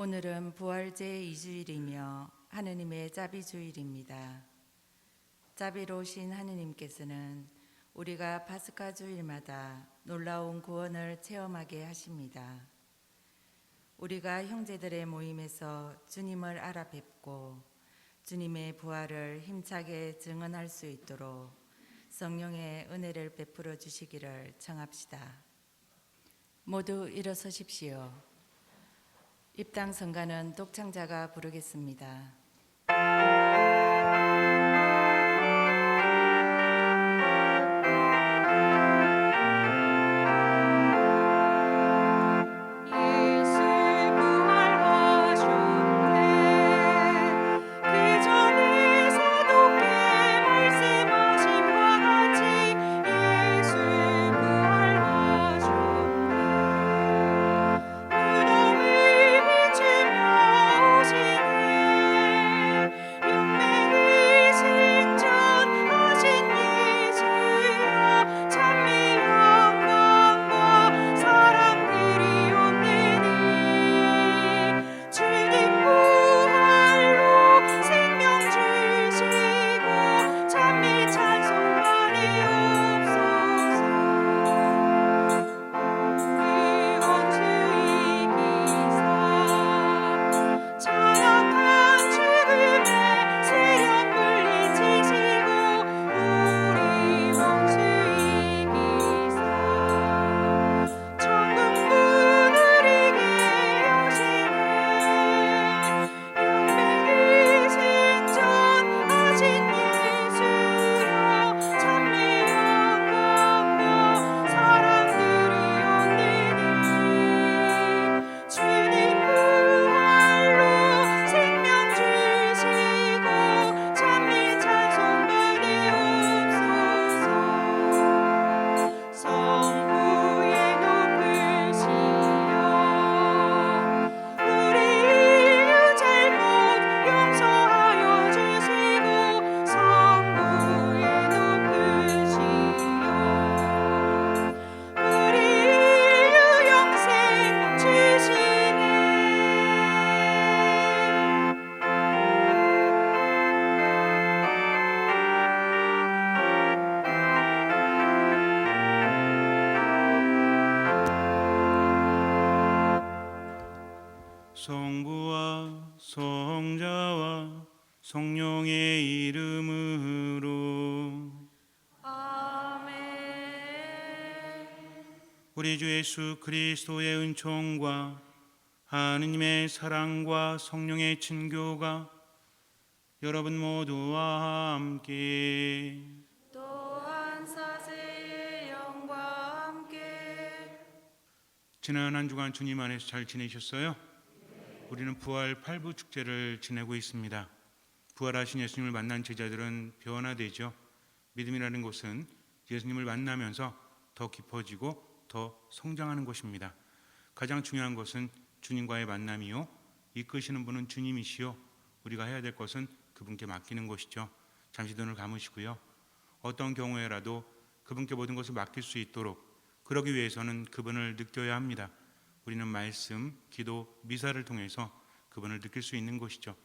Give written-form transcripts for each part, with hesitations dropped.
오늘은 부활 제2주일이며 하느님의 자비주일입니다. 자비로우신 하느님께서는 우리가 파스카 주일마다 놀라운 구원을 체험하게 하십니다. 우리가 형제들의 모임에서 주님을 알아뵙고 주님의 부활을 힘차게 증언할 수 있도록 성령의 은혜를 베풀어 주시기를 청합시다. 모두 일어서십시오. 입당 성가는 독창자가 부르겠습니다. 성부와 성자와 성령의 이름으로 아멘. 우리 주 예수 그리스도의 은총과 하느님의 사랑과 성령의 친교가 여러분 모두와 함께 또한 사세의 영과 함께 지난 한 주간 주님 안에서 잘 지내셨어요? 우리는 부활 8부 축제를 지내고 있습니다. 부활하신 예수님을 만난 제자들은 변화되죠. 믿음이라는 것은 예수님을 만나면서 더 깊어지고 더 성장하는 것입니다. 가장 중요한 것은 주님과의 만남이요, 이끄시는 분은 주님이시요, 우리가 해야 될 것은 그분께 맡기는 것이죠. 잠시 눈을 감으시고요. 어떤 경우에라도 그분께 모든 것을 맡길 수 있도록, 그러기 위해서는 그분을 느껴야 합니다. 우리는 말씀, 기도, 미사를 통해서 그분을 느낄 수 있는 것이죠.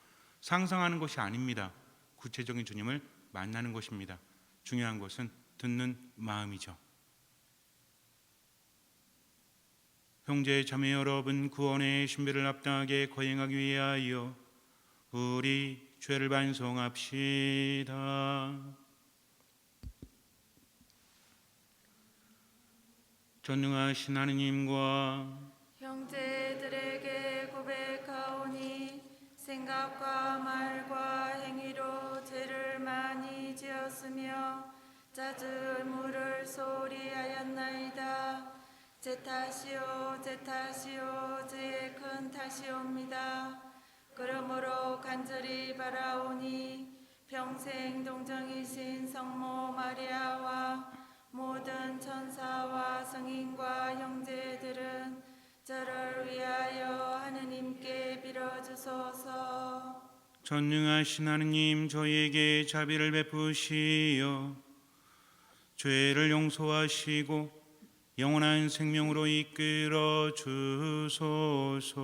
상상하는 것이 아닙니다. 구체적인 주님을 만나는 것입니다. 중요한 것은 듣는 마음이죠. 형제 자매 여러분, 구원의 신비를 합당하게 거행하기 위하여 우리 죄를 반성합시다. 전능하신 하느님과 형제들에게 고백하오니 생각과 말과 행위로 죄를 많이 지었으며 잦은 물을 소홀히 하였나이다. 제 탓이요 제 탓이요 죄의 큰 탓이옵니다. 그러므로 간절히 바라오니 평생 동정이신 성모 마리아와 모든 천사와 성인과 형제들은 저를 위하여 하느님께 빌어주소서. 전능하신 하느님, 저희에게 자비를 베푸시어 죄를 용서하시고 영원한 생명으로 이끌어 주소서.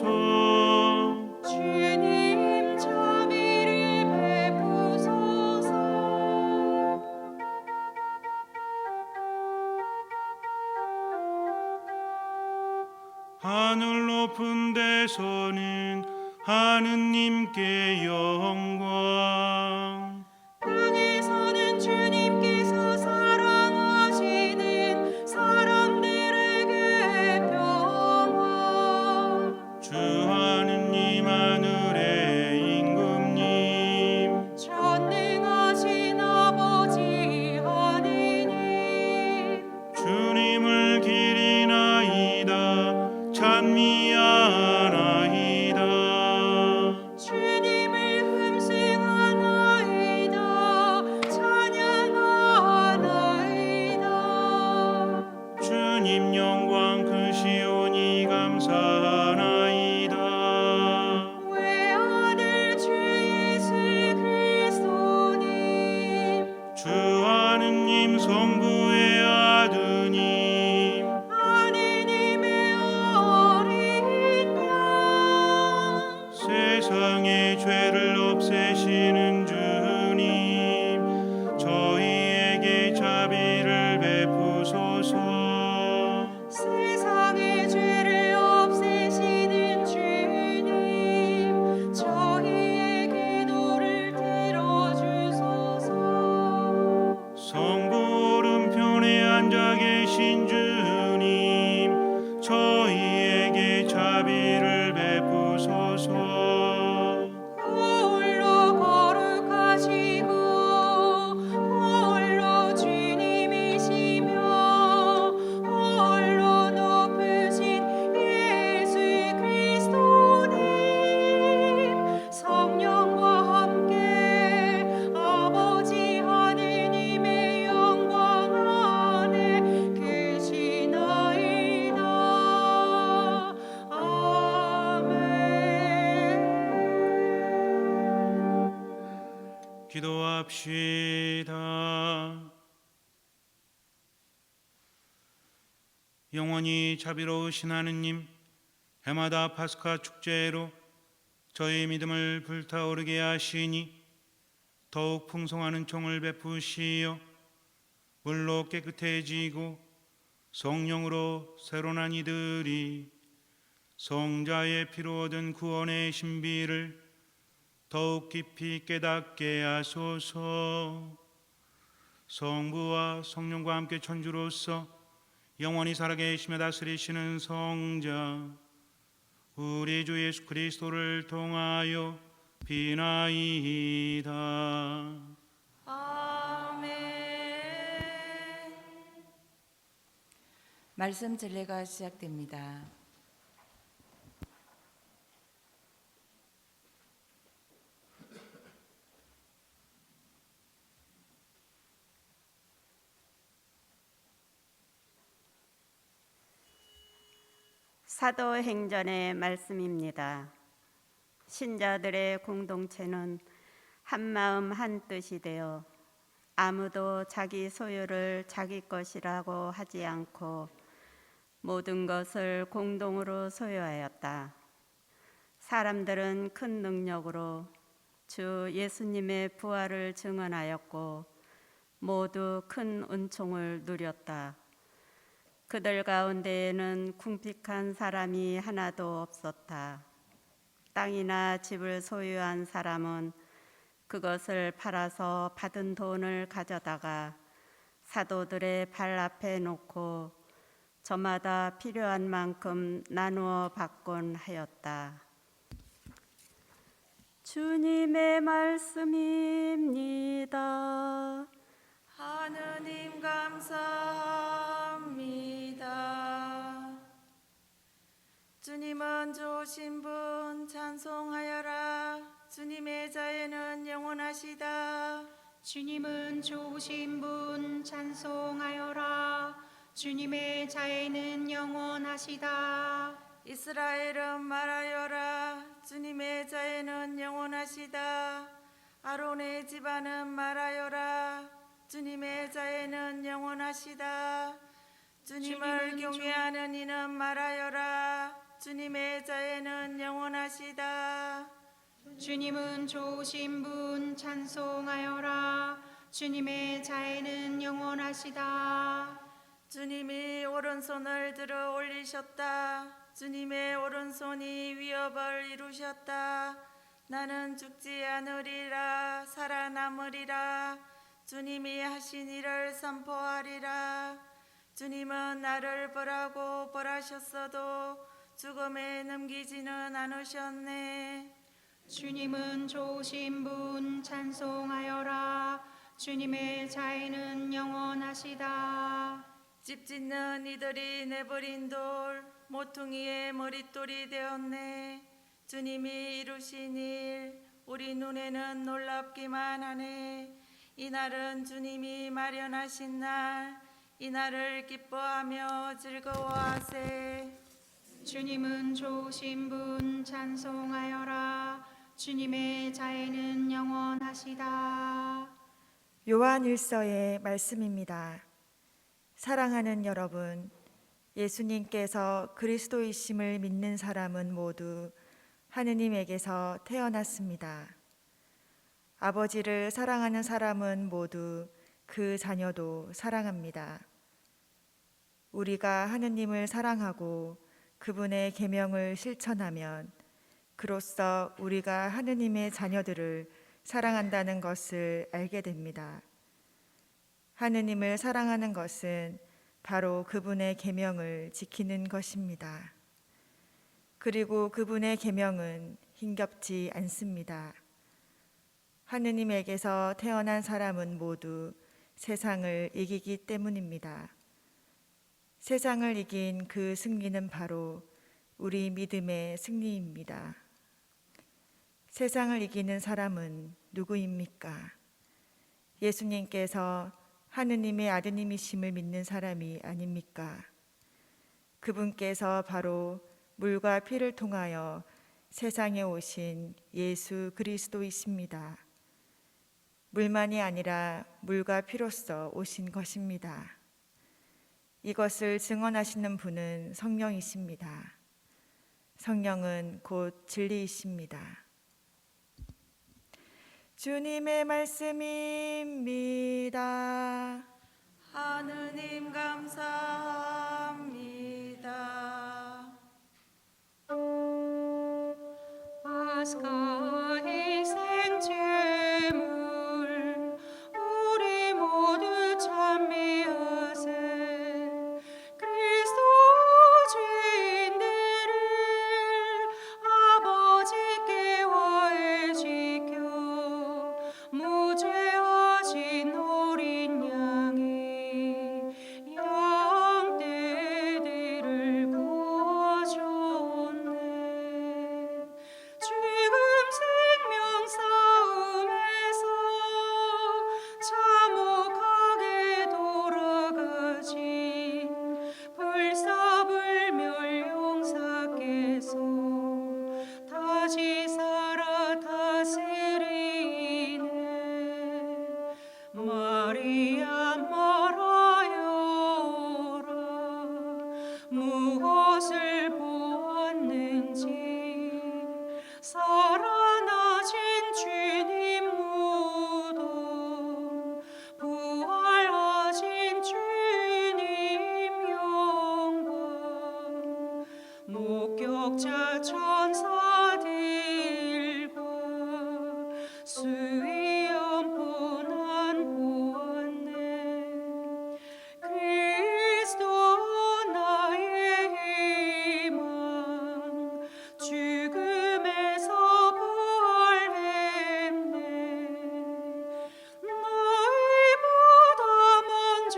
베푸소서. 주님 자비를 베푸소서. 하늘 높은 데서는 하느님께 영광. 땅에서는 주님께서 사랑하시는 사람들에게 평화. 주 하느님 하늘의 임금님, 전능하신 아버지 하느님, 주님을 기리나이다 찬미하나이다. 주님을 흠승하나이다 찬양하나이다. 주님 영광 크시오니 감사하나이다. 외아들 주 예수 그리스도님, 주 하느님 성부의 아드님, 하느님의 어린 양, 세상의 죄를 없애시는 주님, 저희에게 자비를 베푸소서. 세상의 죄를 없애시는 주님, 저희의 기도를 들어주소서. 성부 오른편에 앉아 계신 주님, 저희에게 자비를 베푸소서. 홀로 거룩하시고 홀로 주님이시며 홀로 높으신 예수 그리스도님, 성령과 함께 아버지 하느님의 영광 안에 계시나이다. 아멘. 기도합시다. 영원히 자비로우신 하느님, 해마다 파스카 축제로 저희 믿음을 불타오르게 하시니 더욱 풍성한 은총을 베푸시어 물로 깨끗해지고 성령으로 새로 난 이들이 성자의 피로 얻은 구원의 신비를 더욱 깊이 깨닫게 하소서. 성부와 성령과 함께 천주로서 영원히 살아계시며 다스리시는 성자 우리 주 예수 그리스도를 통하여 비나이다. 아멘. 말씀 전례가 시작됩니다. 사도행전의 말씀입니다. 신자들의 공동체는 한마음 한뜻이 되어 아무도 자기 소유를 자기 것이라고 하지 않고 모든 것을 공동으로 소유하였다. 사람들은 큰 능력으로 주 예수님의 부활을 증언하였고 모두 큰 은총을 누렸다. 그들 가운데에는 궁핍한 사람이 하나도 없었다. 땅이나 집을 소유한 사람은 그것을 팔아서 받은 돈을 가져다가 사도들의 발 앞에 놓고 저마다 필요한 만큼 나누어 받곤 하였다. 주님의 말씀입니다. 하느님 감사합니다. 주님은 좋으신 분 찬송하여라. 주님의 자애는 영원하시다. 주님은 좋으신 분 찬송하여라. 주님의 자애는 영원하시다. 이스라엘은 말하여라. 주님의 자애는 영원하시다. 아론의 집안은 말하여라. 주님의 자애는 영원하시다. 주님을 주님은 경외하는 이는 말하여라. 주님의 자애는 영원하시다. 주님은 좋으신 분 찬송하여라. 주님의 자애는 영원하시다. 주님이 오른손을 들어 올리셨다. 주님의 오른손이 위협을 이루셨다. 나는 죽지 않으리라. 살아남으리라. 주님이 하신 일을 선포하리라. 주님은 나를 벌하고 벌하셨어도 죽음에 넘기지는 않으셨네. 주님은 좋으신 분 찬송하여라. 주님의 자애는 영원하시다. 집 짓는 이들이 내버린 돌 모퉁이의 머릿돌이 되었네. 주님이 이루신 일 우리 눈에는 놀랍기만 하네. 이날은 주님이 마련하신 날, 이날을 기뻐하며 즐거워하세. 주님은 좋으신 분 찬송하여라. 주님의 자애는 영원하시다. 요한 1서의 말씀입니다. 사랑하는 여러분, 예수님께서 그리스도이심을 믿는 사람은 모두 하느님에게서 태어났습니다. 아버지를 사랑하는 사람은 모두 그 자녀도 사랑합니다. 우리가 하느님을 사랑하고 그분의 계명을 실천하면 그로써 우리가 하느님의 자녀들을 사랑한다는 것을 알게 됩니다. 하느님을 사랑하는 것은 바로 그분의 계명을 지키는 것입니다. 그리고 그분의 계명은 힘겹지 않습니다. 하느님에게서 태어난 사람은 모두 세상을 이기기 때문입니다. 세상을 이긴 그 승리는 바로 우리 믿음의 승리입니다. 세상을 이기는 사람은 누구입니까? 예수님께서 하느님의 아드님이심을 믿는 사람이 아닙니까? 그분께서 바로 물과 피를 통하여 세상에 오신 예수 그리스도이십니다. 물만이 아니라 물과 피로써 오신 것입니다. 이것을 증언하시는 분은 성령이십니다. 성령은 곧 진리이십니다. 주님의 말씀입니다. 하느님 감사합니다. 파스카의 생제물 우리 모두 찬미하세. 그리스도 죄인들을 아버지께 화해 지켜 무죄하신 어린 양이 양떼들을 구하셨네. 지금 생명 싸움에서 참혹하게 돌아가신 불사불멸 용사께서 다시 살아 다스리네. 마리아 말하여라. 무엇을 보았는지 살아나신 주님 무덤 부활하신 주님 영광 목격자 천사들과 수위험 고난 보았네. 그리스도 나의 희망 죽음에서 부활했네. 너희보다 먼저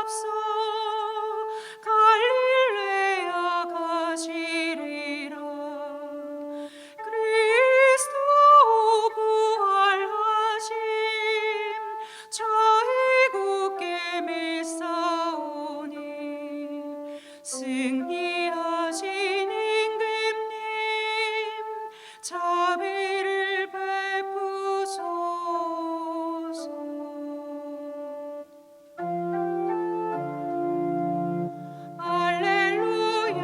앞서 갈릴레아 가시리라. 그리스도 부활하심 저희 굳게 믿사오니 승리하신 임금님 자비를 베푸소서. 할렐루야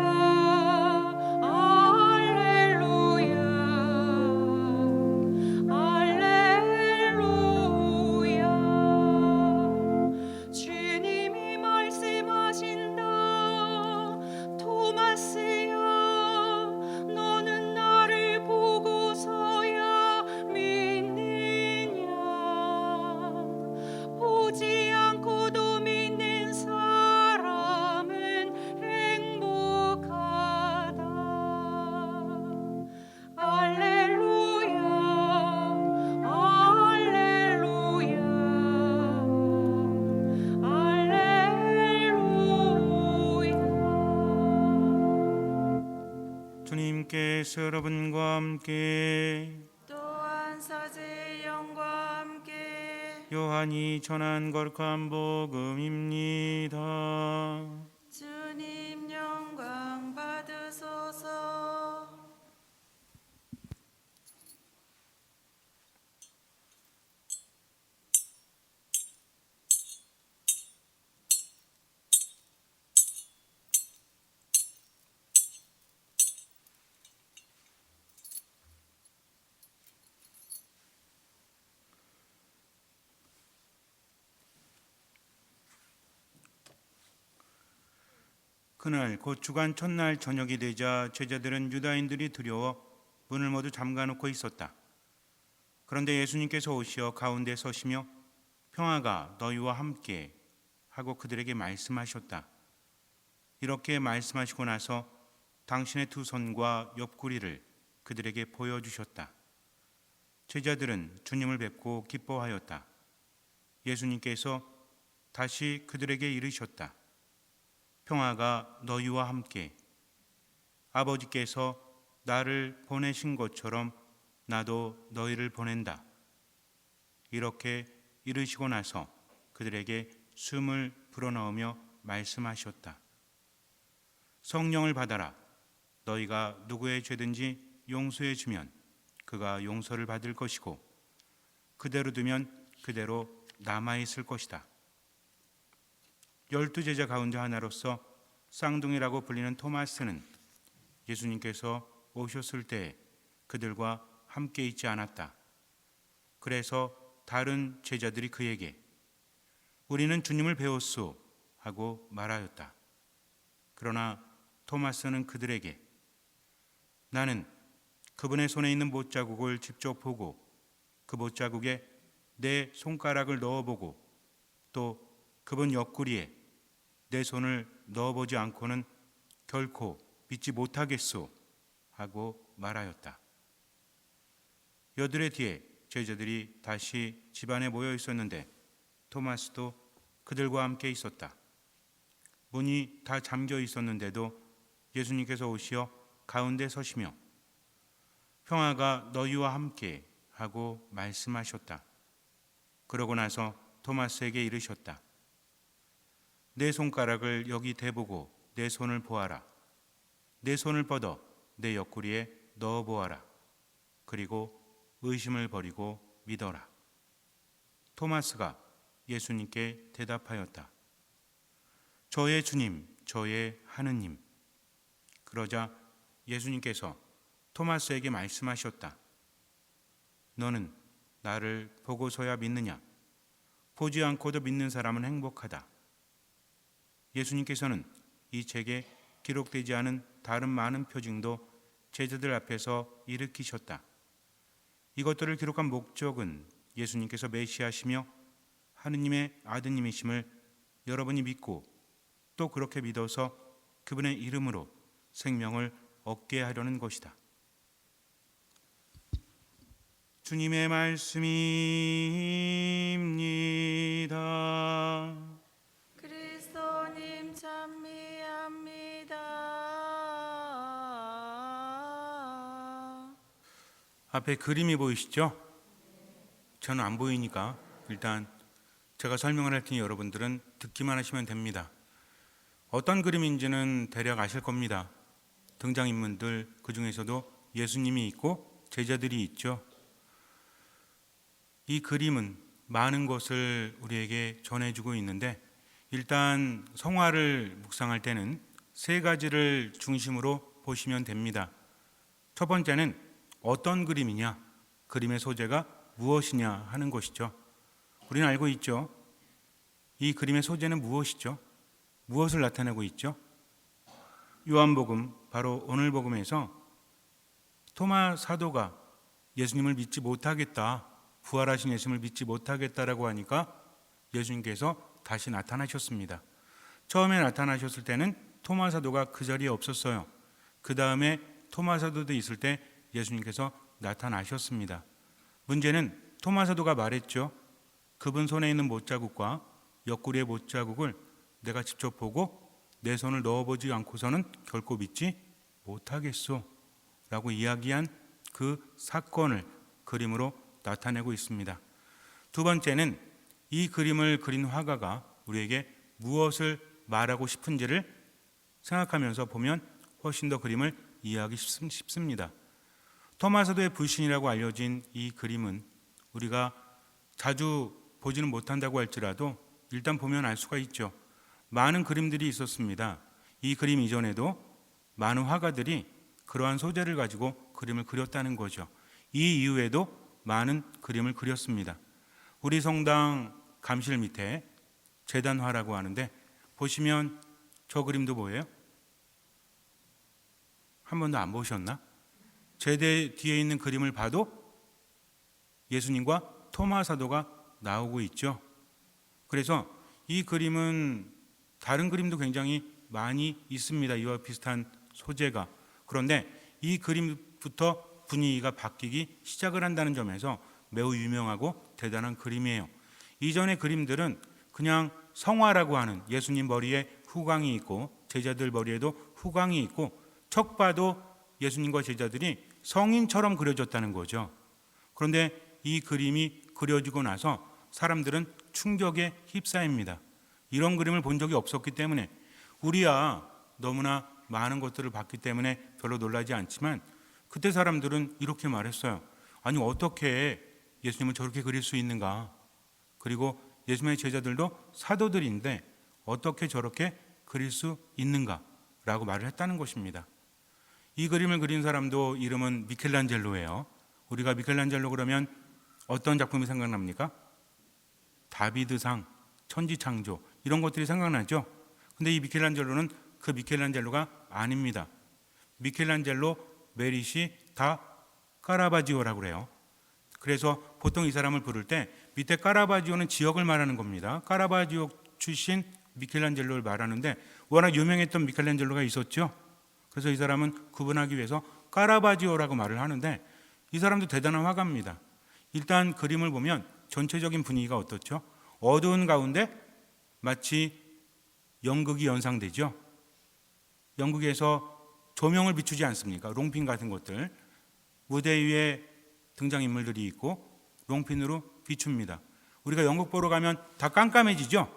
주님께서 여러분과 함께 또한 사제의 영과 함께 요한이 전한 거룩한 복음입니다. 주님 영광 받으소서. 그날 곧 주간 첫날 저녁이 되자 제자들은 유다인들이 두려워 문을 모두 잠가놓고 있었다. 그런데 예수님께서 오시어 가운데 서시며 평화가 너희와 함께 하고 그들에게 말씀하셨다. 이렇게 말씀하시고 나서 당신의 두 손과 옆구리를 그들에게 보여주셨다. 제자들은 주님을 뵙고 기뻐하였다. 예수님께서 다시 그들에게 이르셨다. 평화가 너희와 함께. 아버지께서 나를 보내신 것처럼 나도 너희를 보낸다. 이렇게 이르시고 나서 그들에게 숨을 불어넣으며 말씀하셨다. 성령을 받아라. 너희가 누구의 죄든지 용서해 주면 그가 용서를 받을 것이고 그대로 두면 그대로 남아있을 것이다. 12제자 가운데 하나로서 쌍둥이라고 불리는 토마스는 예수님께서 오셨을 때 그들과 함께 있지 않았다. 그래서 다른 제자들이 그에게 우리는 주님을 배웠소 하고 말하였다. 그러나 토마스는 그들에게 나는 그분의 손에 있는 못자국을 직접 보고 그 못자국에 내 손가락을 넣어보고 또 그분 옆구리에 내 손을 넣어보지 않고는 결코 믿지 못하겠소 하고 말하였다. 여드레 뒤에 제자들이 다시 집안에 모여 있었는데 토마스도 그들과 함께 있었다. 문이 다 잠겨 있었는데도 예수님께서 오시어 가운데 서시며 평화가 너희와 함께 하고 말씀하셨다. 그러고 나서 토마스에게 이르셨다. 내 손가락을 여기 대보고 내 손을 보아라. 내 손을 뻗어 내 옆구리에 넣어 보아라. 그리고 의심을 버리고 믿어라. 토마스가 예수님께 대답하였다. 저의 주님, 저의 하느님. 그러자 예수님께서 토마스에게 말씀하셨다. 너는 나를 보고서야 믿느냐? 보지 않고도 믿는 사람은 행복하다. 예수님께서는 이 책에 기록되지 않은 다른 많은 표징도 제자들 앞에서 일으키셨다. 이것들을 기록한 목적은 예수님께서 메시아시며 하느님의 아드님이심을 여러분이 믿고 또 그렇게 믿어서 그분의 이름으로 생명을 얻게 하려는 것이다. 주님의 말씀입니다. 그리스도님 찬미합니다. 앞에 그림이 보이시죠? 저는 안 보이니까 일단 제가 설명을 할 테니 여러분들은 듣기만 하시면 됩니다. 어떤 그림인지는 대략 아실 겁니다. 등장인물들 그 중에서도 예수님이 있고 제자들이 있죠. 이 그림은 많은 것을 우리에게 전해주고 있는데 일단 성화를 묵상할 때는 세 가지를 중심으로 보시면 됩니다. 첫 번째는 어떤 그림이냐, 그림의 소재가 무엇이냐 하는 것이죠. 우리는 알고 있죠. 이 그림의 소재는 무엇이죠? 무엇을 나타내고 있죠? 요한복음, 바로 오늘 복음에서 토마 사도가 예수님을 믿지 못하겠다, 부활하신 예수님을 믿지 못하겠다라고 하니까 예수님께서 다시 나타나셨습니다. 처음에 나타나셨을 때는 토마 사도가 그 자리에 없었어요. 그 다음에 토마 사도도 있을 때 예수님께서 나타나셨습니다. 문제는 토마 사도가 말했죠. 그분 손에 있는 못자국과 옆구리의 못자국을 내가 직접 보고 내 손을 넣어보지 않고서는 결코 믿지 못하겠소 라고 이야기한 그 사건을 그림으로 나타내고 있습니다. 두 번째는 이 그림을 그린 화가가 우리에게 무엇을 말하고 싶은지를 생각하면서 보면 훨씬 더 그림을 이해하기 쉽습니다. 토마 사도의 불신이라고 알려진 이 그림은 우리가 자주 보지는 못한다고 할지라도 일단 보면 알 수가 있죠. 많은 그림들이 있었습니다. 이 그림 이전에도 많은 화가들이 그러한 소재를 가지고 그림을 그렸다는 거죠. 이 이후에도 많은 그림을 그렸습니다. 우리 성당 감실 밑에 제단화라고 하는데 보시면 저 그림도 뭐예요? 한 번도 안 보셨나? 제대 뒤에 있는 그림을 봐도 예수님과 토마 사도가 나오고 있죠. 그래서 이 그림은 다른 그림도 굉장히 많이 있습니다. 이와 비슷한 소재가. 그런데 이 그림부터 분위기가 바뀌기 시작을 한다는 점에서 매우 유명하고 대단한 그림이에요. 이전의 그림들은 그냥 성화라고 하는 예수님 머리에 후광이 있고 제자들 머리에도 후광이 있고 척 봐도 예수님과 제자들이 성인처럼 그려졌다는 거죠. 그런데 이 그림이 그려지고 나서 사람들은 충격에 휩싸입니다. 이런 그림을 본 적이 없었기 때문에 우리야 너무나 많은 것들을 봤기 때문에 별로 놀라지 않지만 그때 사람들은 이렇게 말했어요. 아니 어떻게 예수님을 저렇게 그릴 수 있는가? 그리고 예수님의 제자들도 사도들인데 어떻게 저렇게 그릴 수 있는가? 라고 말을 했다는 것입니다. 이 그림을 그린 사람도 이름은 미켈란젤로예요. 우리가 미켈란젤로 그러면 어떤 작품이 생각납니까? 다비드상, 천지창조 이런 것들이 생각나죠. 근데 이 미켈란젤로는 그 미켈란젤로가 아닙니다. 미켈란젤로 메리시 다 까라바지오라고 그래요. 그래서 보통 이 사람을 부를 때 밑에 까라바지오는 지역을 말하는 겁니다. 까라바지오 출신 미켈란젤로를 말하는데 워낙 유명했던 미켈란젤로가 있었죠. 그래서 이 사람은 구분하기 위해서 까라바지오라고 말을 하는데 이 사람도 대단한 화가입니다. 일단 그림을 보면 전체적인 분위기가 어떻죠? 어두운 가운데 마치 연극이 연상되죠. 연극에서 조명을 비추지 않습니까? 롱핀 같은 것들. 무대 위에 등장인물들이 있고 롱핀으로 비춥니다. 우리가 연극 보러 가면 다 깜깜해지죠.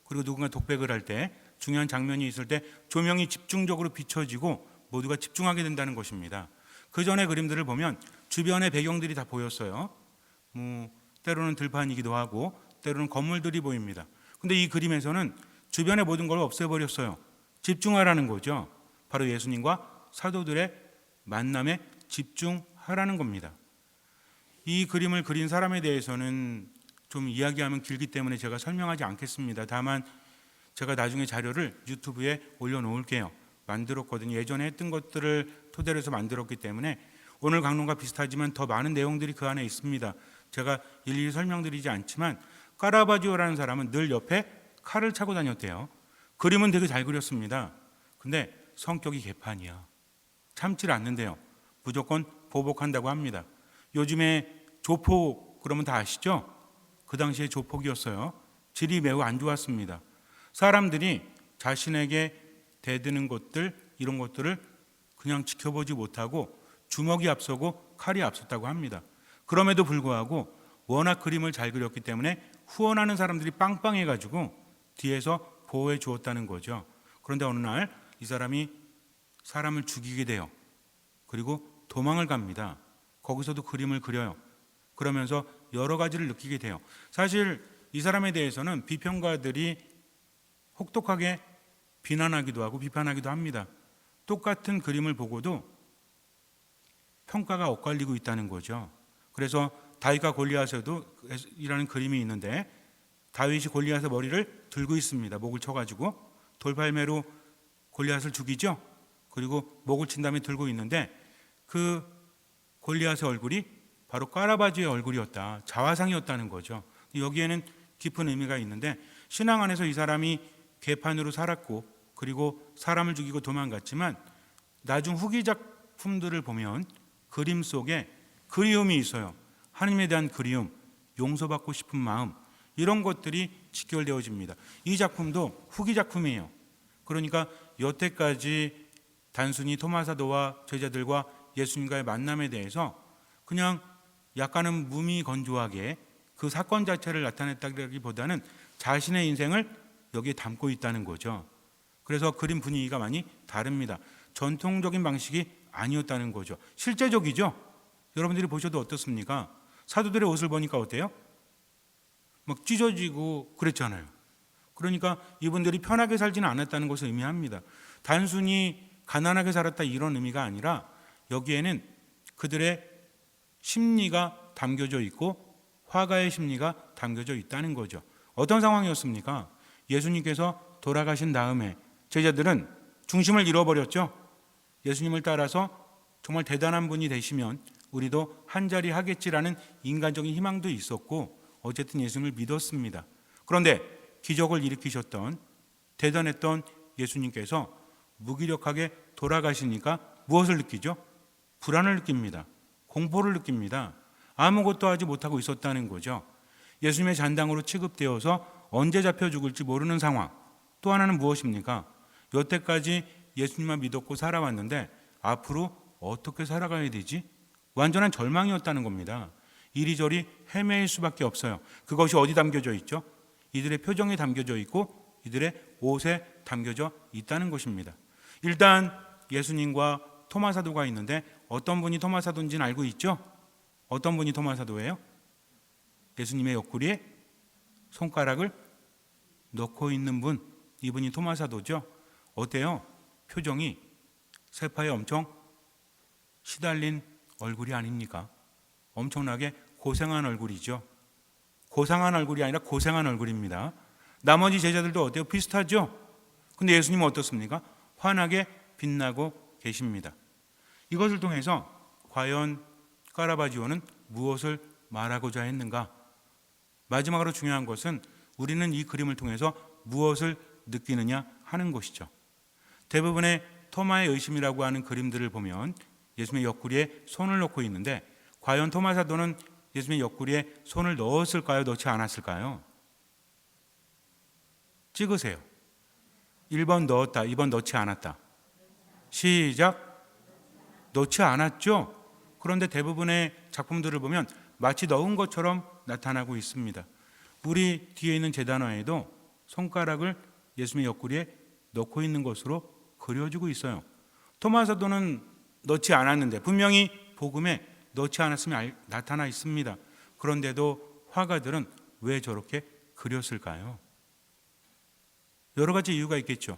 그리고 누군가 독백을 할 때 중요한 장면이 있을 때 조명이 집중적으로 비춰지고 모두가 집중하게 된다는 것입니다. 그 전에 그림들을 보면 주변의 배경들이 다 보였어요. 때로는 들판이기도 하고 때로는 건물들이 보입니다. 근데 이 그림에서는 주변의 모든 걸 없애버렸어요. 집중하라는 거죠. 바로 예수님과 사도들의 만남에 집중하라는 겁니다. 이 그림을 그린 사람에 대해서는 좀 이야기하면 길기 때문에 제가 설명하지 않겠습니다. 다만 제가 나중에 자료를 유튜브에 올려놓을게요. 만들었거든요. 예전에 했던 것들을 토대로 해서 만들었기 때문에 오늘 강론과 비슷하지만 더 많은 내용들이 그 안에 있습니다. 제가 일일이 설명드리지 않지만 까라바지오라는 사람은 늘 옆에 칼을 차고 다녔대요. 그림은 되게 잘 그렸습니다. 근데 성격이 개판이야. 참질 않는데요. 무조건 보복한다고 합니다. 요즘에 조폭 그러면 다 아시죠? 그 당시에 조폭이었어요. 질이 매우 안 좋았습니다. 사람들이 자신에게 대드는 것들 이런 것들을 그냥 지켜보지 못하고 주먹이 앞서고 칼이 앞섰다고 합니다. 그럼에도 불구하고 워낙 그림을 잘 그렸기 때문에 후원하는 사람들이 빵빵해가지고 뒤에서 보호해 주었다는 거죠. 그런데 어느 날 이 사람이 사람을 죽이게 돼요. 그리고 도망을 갑니다. 거기서도 그림을 그려요. 그러면서 여러 가지를 느끼게 돼요. 사실 이 사람에 대해서는 비평가들이 혹독하게 비난하기도 하고 비판하기도 합니다. 똑같은 그림을 보고도 평가가 엇갈리고 있다는 거죠. 그래서 다윗과 골리앗에도 이라는 그림이 있는데 다윗이 골리앗의 머리를 들고 있습니다. 목을 쳐가지고 돌팔매로 골리앗을 죽이죠. 그리고 목을 친 다음에 들고 있는데 그 골리앗의 얼굴이 바로 까라바지오의 얼굴이었다. 자화상이었다는 거죠. 여기에는 깊은 의미가 있는데 신앙 안에서 이 사람이 개판으로 살았고 그리고 사람을 죽이고 도망갔지만 나중 후기 작품들을 보면 그림 속에 그리움이 있어요. 하나님에 대한 그리움, 용서받고 싶은 마음 이런 것들이 직결되어집니다. 이 작품도 후기 작품이에요. 그러니까 여태까지 단순히 토마 사도와 제자들과 예수님과의 만남에 대해서 그냥 약간은 무미건조하게 그 사건 자체를 나타냈다기보다는 자신의 인생을 여기에 담고 있다는 거죠. 그래서 그림 분위기가 많이 다릅니다. 전통적인 방식이 아니었다는 거죠. 실제적이죠. 여러분들이 보셔도 어떻습니까? 사도들의 옷을 보니까 어때요? 막 찢어지고 그랬잖아요. 그러니까 이분들이 편하게 살지는 않았다는 것을 의미합니다. 단순히 가난하게 살았다 이런 의미가 아니라 여기에는 그들의 심리가 담겨져 있고 화가의 심리가 담겨져 있다는 거죠. 어떤 상황이었습니까? 예수님께서 돌아가신 다음에 제자들은 중심을 잃어버렸죠. 예수님을 따라서 정말 대단한 분이 되시면 우리도 한자리 하겠지라는 인간적인 희망도 있었고 어쨌든 예수님을 믿었습니다. 그런데 기적을 일으키셨던 대단했던 예수님께서 무기력하게 돌아가시니까 무엇을 느끼죠? 불안을 느낍니다. 공포를 느낍니다. 아무것도 하지 못하고 있었다는 거죠. 예수님의 잔당으로 취급되어서 언제 잡혀 죽을지 모르는 상황. 또 하나는 무엇입니까? 여태까지 예수님만 믿었고 살아왔는데 앞으로 어떻게 살아가야 되지? 완전한 절망이었다는 겁니다. 이리저리 헤매일 수밖에 없어요. 그것이 어디 담겨져 있죠? 이들의 표정에 담겨져 있고 이들의 옷에 담겨져 있다는 것입니다. 일단 예수님과 토마 사도가 있는데 어떤 분이 토마 사도인지는 알고 있죠? 어떤 분이 토마 사도예요? 예수님의 옆구리에 손가락을 넣고 있는 분, 이분이 토마 사도죠. 어때요? 표정이 세파에 엄청 시달린 얼굴이 아닙니까? 엄청나게 고생한 얼굴이죠. 고상한 얼굴이 아니라 고생한 얼굴입니다. 나머지 제자들도 어때요? 비슷하죠? 근데 예수님은 어떻습니까? 환하게 빛나고 계십니다. 이것을 통해서 과연 카라바지오는 무엇을 말하고자 했는가? 마지막으로 중요한 것은 우리는 이 그림을 통해서 무엇을 느끼느냐 하는 것이죠. 대부분의 토마의 의심이라고 하는 그림들을 보면 예수님의 옆구리에 손을 넣고 있는데 과연 토마 사도는 예수님의 옆구리에 손을 넣었을까요? 넣지 않았을까요? 찍으세요. 1번 넣었다, 2번 넣지 않았다. 시작. 넣지 않았죠? 그런데 대부분의 작품들을 보면 마치 넣은 것처럼 나타나고 있습니다. 우리 뒤에 있는 제단화에도 손가락을 예수님의 옆구리에 넣고 있는 것으로 그려지고 있어요. 토마 사도는 넣지 않았는데 분명히 복음에 넣지 않았으면 나타나 있습니다. 그런데도 화가들은 왜 저렇게 그렸을까요? 여러 가지 이유가 있겠죠.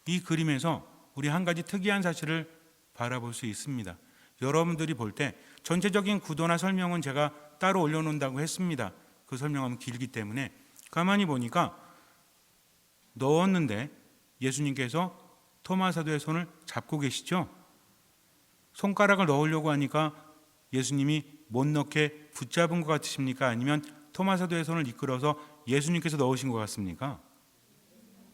이 그림에서 우리 한 가지 특이한 사실을 바라볼 수 있습니다. 여러분들이 볼 때 전체적인 구도나 설명은 제가 따로 올려놓는다고 했습니다. 그 설명하면 길기 때문에 가만히 보니까 넣었는데 예수님께서 토마 사도의 손을 잡고 계시죠. 손가락을 넣으려고 하니까 예수님이 못 넣게 붙잡은 것 같으십니까? 아니면 토마 사도의 손을 이끌어서 예수님께서 넣으신 것 같습니까?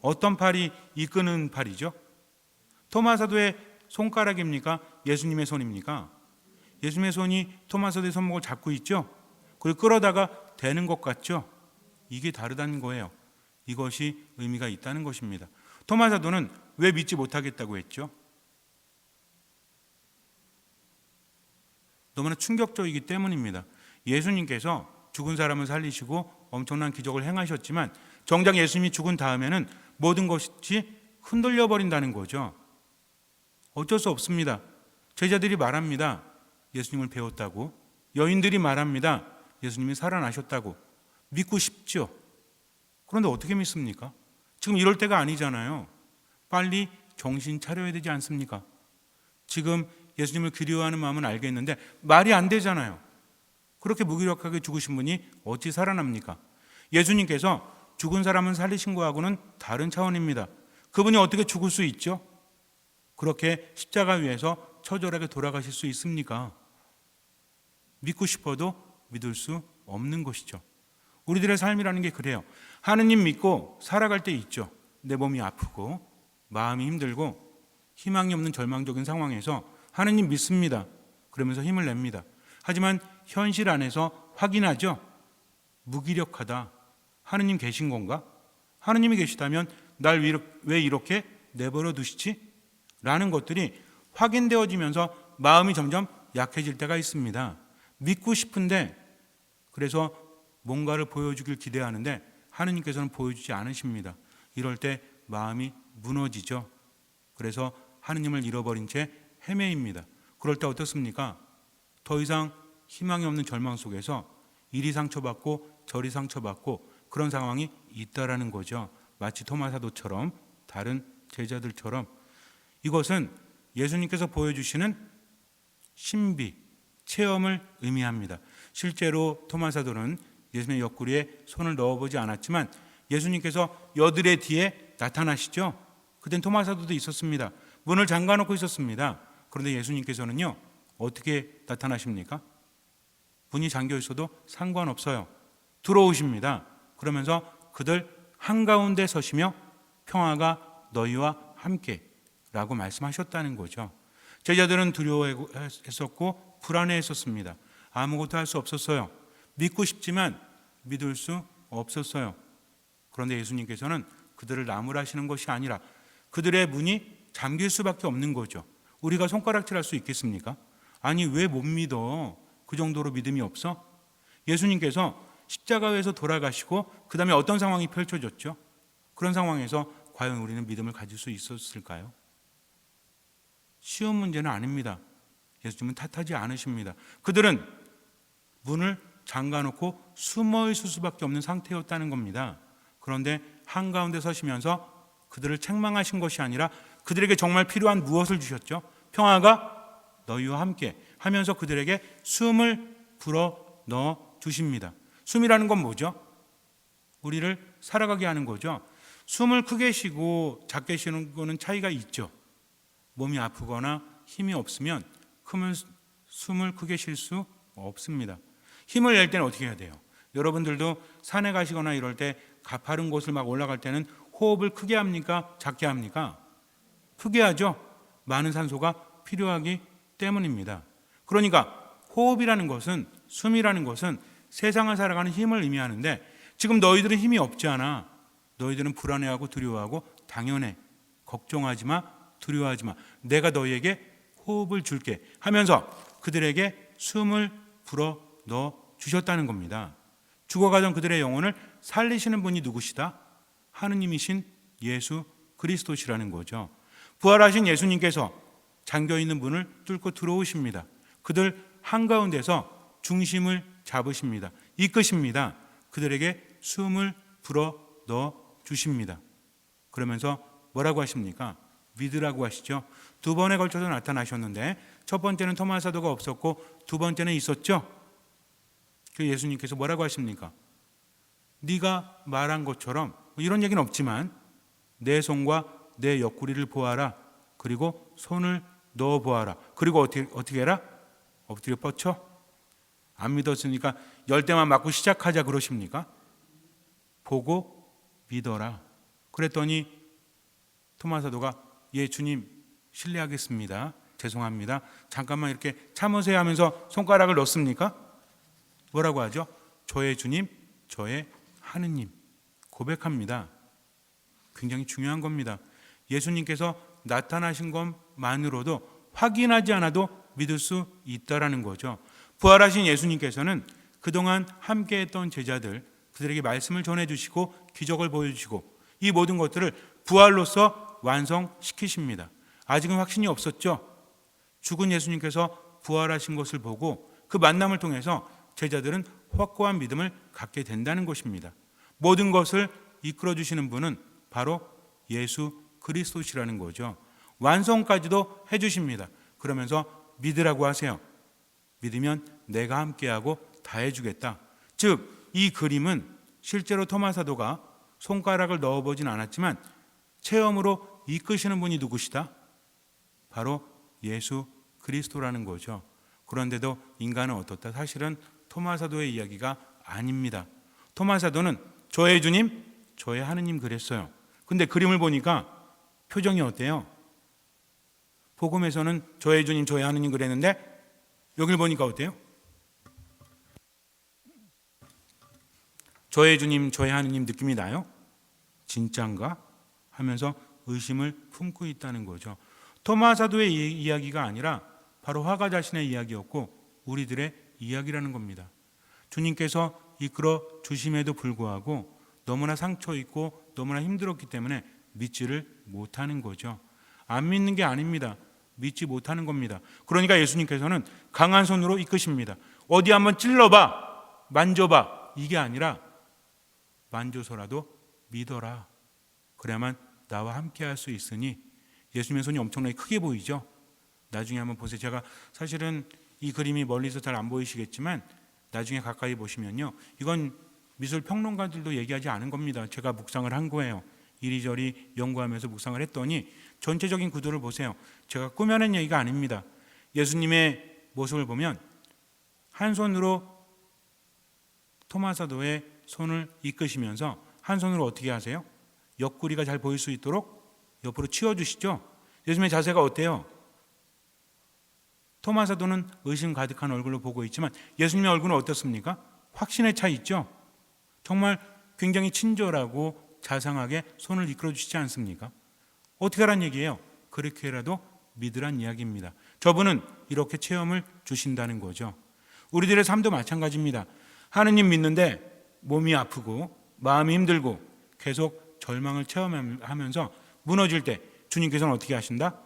어떤 팔이 이끄는 팔이죠? 토마 사도의 손가락입니까? 예수님의 손입니까? 예수님의 손이 토마 사도의 손목을 잡고 있죠? 그걸 끌어다가 대는 것 같죠? 이게 다르다는 거예요. 이것이 의미가 있다는 것입니다. 토마 사도는 왜 믿지 못하겠다고 했죠? 너무나 충격적이기 때문입니다. 예수님께서 죽은 사람을 살리시고 엄청난 기적을 행하셨지만 정작 예수님이 죽은 다음에는 모든 것이 흔들려 버린다는 거죠. 어쩔 수 없습니다. 제자들이 말합니다. 예수님을 배웠다고. 여인들이 말합니다. 예수님이 살아나셨다고. 믿고 싶죠. 그런데 어떻게 믿습니까? 지금 이럴 때가 아니잖아요. 빨리 정신 차려야 되지 않습니까? 지금 예수님을 그리워하는 마음은 알겠는데 말이 안 되잖아요. 그렇게 무기력하게 죽으신 분이 어찌 살아납니까? 예수님께서 죽은 사람을 살리신 거하고는 다른 차원입니다. 그분이 어떻게 죽을 수 있죠? 그렇게 십자가 위에서 처절하게 돌아가실 수 있습니까? 믿고 싶어도 믿을 수 없는 것이죠. 우리들의 삶이라는 게 그래요. 하느님 믿고 살아갈 때 있죠. 내 몸이 아프고 마음이 힘들고 희망이 없는 절망적인 상황에서 하느님 믿습니다. 그러면서 힘을 냅니다. 하지만 현실 안에서 확인하죠. 무기력하다. 하느님 계신 건가? 하느님이 계시다면 날 왜 이렇게 내버려 두시지? 라는 것들이 확인되어지면서 마음이 점점 약해질 때가 있습니다. 믿고 싶은데 그래서 뭔가를 보여주길 기대하는데 하느님께서는 보여주지 않으십니다. 이럴 때 마음이 무너지죠. 그래서 하느님을 잃어버린 채 헤매입니다. 그럴 때 어떻습니까? 더 이상 희망이 없는 절망 속에서 이리 상처받고 저리 상처받고 그런 상황이 있다라는 거죠. 마치 토마 사도처럼 다른 제자들처럼. 이것은 예수님께서 보여주시는 신비, 체험을 의미합니다. 실제로 토마 사도는 예수님의 옆구리에 손을 넣어보지 않았지만 예수님께서 여드레 뒤에 나타나시죠. 그땐 토마 사도도 있었습니다. 문을 잠가놓고 있었습니다. 그런데 예수님께서는요, 어떻게 나타나십니까? 문이 잠겨 있어도 상관없어요. 들어오십니다. 그러면서 그들 한가운데 서시며 평화가 너희와 함께 라고 말씀하셨다는 거죠. 제자들은 두려워했었고 불안해했었습니다. 아무것도 할 수 없었어요. 믿고 싶지만 믿을 수 없었어요. 그런데 예수님께서는 그들을 나무라시는 것이 아니라 그들의 문이 잠길 수밖에 없는 거죠. 우리가 손가락질할 수 있겠습니까? 아니 왜 못 믿어? 그 정도로 믿음이 없어? 예수님께서 십자가에서 돌아가시고 그 다음에 어떤 상황이 펼쳐졌죠? 그런 상황에서 과연 우리는 믿음을 가질 수 있었을까요? 쉬운 문제는 아닙니다. 예수님은 탓하지 않으십니다. 그들은 문을 잠가놓고 숨어 있을 수밖에 없는 상태였다는 겁니다. 그런데 한가운데 서시면서 그들을 책망하신 것이 아니라 그들에게 정말 필요한 무엇을 주셨죠? 평화가 너희와 함께 하면서 그들에게 숨을 불어 넣어 주십니다. 숨이라는 건 뭐죠? 우리를 살아가게 하는 거죠. 숨을 크게 쉬고 작게 쉬는 거는 차이가 있죠. 몸이 아프거나 힘이 없으면 숨을 크게 쉴 수 없습니다. 힘을 낼 때는 어떻게 해야 돼요? 여러분들도 산에 가시거나 이럴 때 가파른 곳을 막 올라갈 때는 호흡을 크게 합니까? 작게 합니까? 크게 하죠. 많은 산소가 필요하기 때문입니다. 그러니까 호흡이라는 것은, 숨이라는 것은 세상을 살아가는 힘을 의미하는데 지금 너희들은 힘이 없지 않아. 너희들은 불안해하고 두려워하고 당연해. 걱정하지 마, 두려워하지 마. 내가 너희에게 호흡을 줄게 하면서 그들에게 숨을 불어 넣어 주셨다는 겁니다. 죽어가던 그들의 영혼을 살리시는 분이 누구시다? 하느님이신 예수 그리스도시라는 거죠. 부활하신 예수님께서 잠겨있는 문을 뚫고 들어오십니다. 그들 한가운데서 중심을 잡으십니다. 이끄십니다. 그들에게 숨을 불어 넣어 주십니다. 그러면서 뭐라고 하십니까? 믿으라고 하시죠. 두 번에 걸쳐서 나타나셨는데 첫 번째는 토마 사도가 없었고 두 번째는 있었죠. 그 예수님께서 뭐라고 하십니까? 네가 말한 것처럼 이런 얘기는 없지만 내 손과 내 옆구리를 보아라. 그리고 손을 넣어 보아라. 그리고 어떻게 해라? 엎드려 뻗쳐? 안 믿었으니까 10대만 맞고 시작하자 그러십니까? 보고 믿어라. 그랬더니 토마 사도가 예 주님 실례하겠습니다. 죄송합니다. 잠깐만 이렇게 참으세요 하면서 손가락을 넣습니까? 뭐라고 하죠? 저의 주님, 저의 하느님 고백합니다. 굉장히 중요한 겁니다. 예수님께서 나타나신 것만으로도 확인하지 않아도 믿을 수 있다라는 거죠. 부활하신 예수님께서는 그동안 함께했던 제자들, 그들에게 말씀을 전해주시고 기적을 보여주시고 이 모든 것들을 부활로서 완성시키십니다. 아직은 확신이 없었죠. 죽은 예수님께서 부활하신 것을 보고 그 만남을 통해서 제자들은 확고한 믿음을 갖게 된다는 것입니다. 모든 것을 이끌어주시는 분은 바로 예수 그리스도시라는 거죠. 완성까지도 해주십니다. 그러면서 믿으라고 하세요. 믿으면 내가 함께하고 다 해주겠다. 즉 이 그림은 실제로 토마 사도가 손가락을 넣어보진 않았지만 체험으로 이끄시는 분이 누구시다? 바로 예수 그리스도라는 거죠. 그런데도 인간은 어떻다? 사실은 토마 사도의 이야기가 아닙니다. 토마 사도는 저의 주님, 저의 하느님 그랬어요. 근데 그림을 보니까 표정이 어때요? 복음에서는 저의 주님, 저의 하느님 그랬는데 여기를 보니까 어때요? 저의 주님, 저의 하느님 느낌이 나요? 진짠가? 하면서 의심을 품고 있다는 거죠. 토마 사도의 이야기가 아니라 바로 화가 자신의 이야기였고 우리들의 이야기라는 겁니다. 주님께서 이끌어 주심에도 불구하고 너무나 상처 있고 너무나 힘들었기 때문에 믿지를 못하는 거죠. 안 믿는 게 아닙니다. 믿지 못하는 겁니다. 그러니까 예수님께서는 강한 손으로 이끄십니다. 어디 한번 찔러봐, 만져봐, 이게 아니라 만져서라도 믿어라. 그래야만 나와 함께 할 수 있으니. 예수님의 손이 엄청나게 크게 보이죠. 나중에 한번 보세요. 제가 사실은 이 그림이 멀리서 잘 안 보이시겠지만 나중에 가까이 보시면요, 이건 미술 평론가들도 얘기하지 않은 겁니다. 제가 묵상을 한 거예요. 이리저리 연구하면서 묵상을 했더니 전체적인 구도를 보세요. 제가 꾸며낸 얘기가 아닙니다. 예수님의 모습을 보면 한 손으로 토마 사도의 손을 이끄시면서 한 손으로 어떻게 하세요? 옆구리가 잘 보일 수 있도록 옆으로 치워주시죠. 예수님의 자세가 어때요? 토마 사도는 의심 가득한 얼굴로 보고 있지만 예수님의 얼굴은 어떻습니까? 확신에 차 있죠. 정말 굉장히 친절하고 자상하게 손을 이끌어 주시지 않습니까? 어떻게 하란 얘기예요? 그렇게라도 믿으란 이야기입니다. 저분은 이렇게 체험을 주신다는 거죠. 우리들의 삶도 마찬가지입니다. 하느님 믿는데 몸이 아프고 마음이 힘들고 계속 절망을 체험하면서 무너질 때 주님께서는 어떻게 하신다?